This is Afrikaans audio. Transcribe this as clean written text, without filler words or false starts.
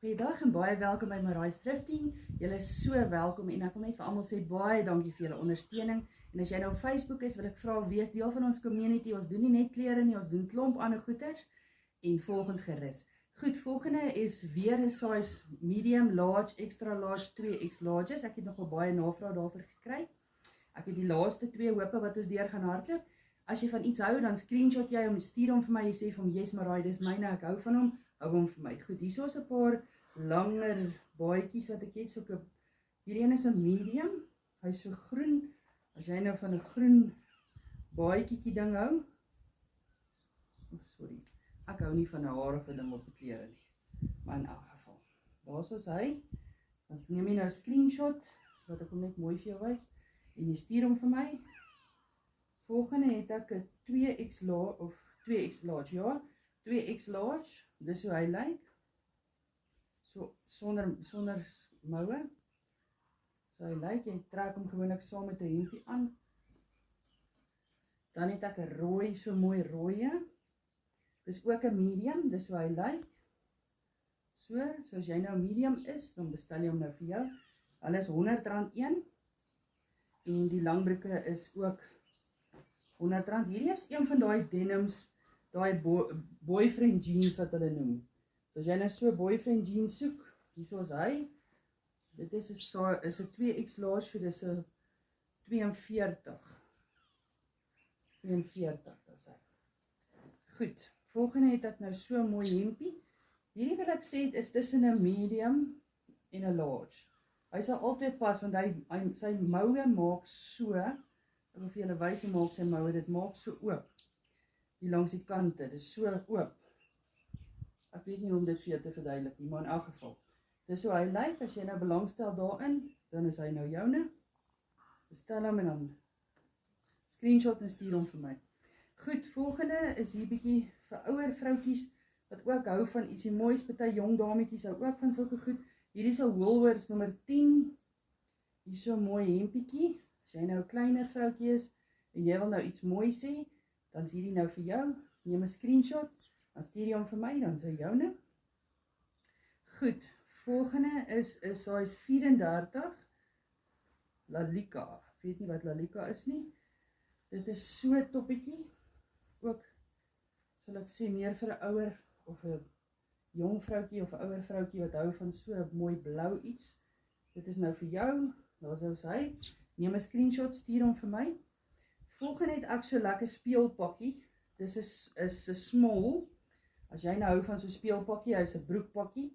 Goeiedag en baie welkom by Marai's Thrifting. Julle is so welkom en ek wil net vir almal sê baie dankie vir julle ondersteuning. En as jy nou op Facebook is, wil ek vra wees deel van ons community. Ons doen nie net klere nie, ons doen klomp ander goeders en volg ons gerus. Goed, volgende is weer 'n size medium, large, extra large, 2X larges. Ek het nogal baie navraag daarvoor gekry. Ek het die laaste 2 hoope wat ons deur gaan hardloop. As jy van iets hou, dan screenshot jy hom, stuur hom vir my, jy sê vir hom, yes Marai, dis myne, ek hou van hom, hou hom vir my. Goed, hier is 'n paar langer baadjies wat ek het, soeke, hierdie een is 'n medium, hy is so groen, as jy nou van 'n groen baadjiekie ding hou, sorry, ek hou nie van 'n harige ding op die klere nie, maar in elk geval, daar is hy, dan neem jy nou 'n screenshot, dat ek hom net mooi vir jou wys, en jy stuur hom vir my. Volgende het ek 'n 2X large, of 2X large, ja, 2X large, dis hoe hy lyk, so, sonder moue, so hy lyk, jy trek hom gewoonlik saam met 'n hempie aan, dan het ek 'n rooi, so mooi rooie, dis ook 'n medium, dis hoe hy lyk, so as jy nou medium is, dan bestel jy hom nou vir jou, hulle is R100 en die langbroeke is ook R100. Hierdie is een van die denims, die boyfriend jeans wat hulle noem. So as jy nou so boyfriend jeans soek, hier is hy. Dit is 'n 2X large, so dis 'n 42. 42, dat is hy. Goed, volgende het ek nou so 'n mooi hempie. Hierdie wat ek sê, is tussen 'n medium en 'n large. Hy sal altyd pas, want sy moue maak so, ek wil vir julle wys hoe maak sy moue, dit maak so oop, hier langs die kante, dit is so oop, ek weet nie hoe om dit vir jou te verduidelik nie, maar in elk geval, dit is hoe hy lyk, as jy nou belangstel daarin, dan is hy nou joune, bestel hom en dan screenshot en stuur hom vir my. Goed, volgende is hier bietjie vir ouer vroukies, wat ook hou van ietsie moois, party jong dametjies hou ook van sulke goed, hier is 'n Woolworths nommer 10, hier is so 'n mooi hempiekie, as jy nou 'n kleiner vroukie is, en jy wil nou iets mooi sê, dan is hierdie nou vir jou, neem 'n screenshot, dan stuur jy hom vir my, dan is hy joune. Goed, volgende is 'n size 34, Lalika, ek weet nie wat Lalika is nie, dit is so 'n toppietjie, ook, sal ek sê, meer vir 'n ouer, of 'n jong vroukie, of 'n ouer vroukie, wat hou van so 'n mooi blou iets, dit is nou vir jou, daar is hy, neem 'n screenshot, stuur hom vir my. Volgende het ek so lekker speelpakkie, dis is 'n small, as jy nou hou van so speelpakkie, hy is 'n broekpakkie,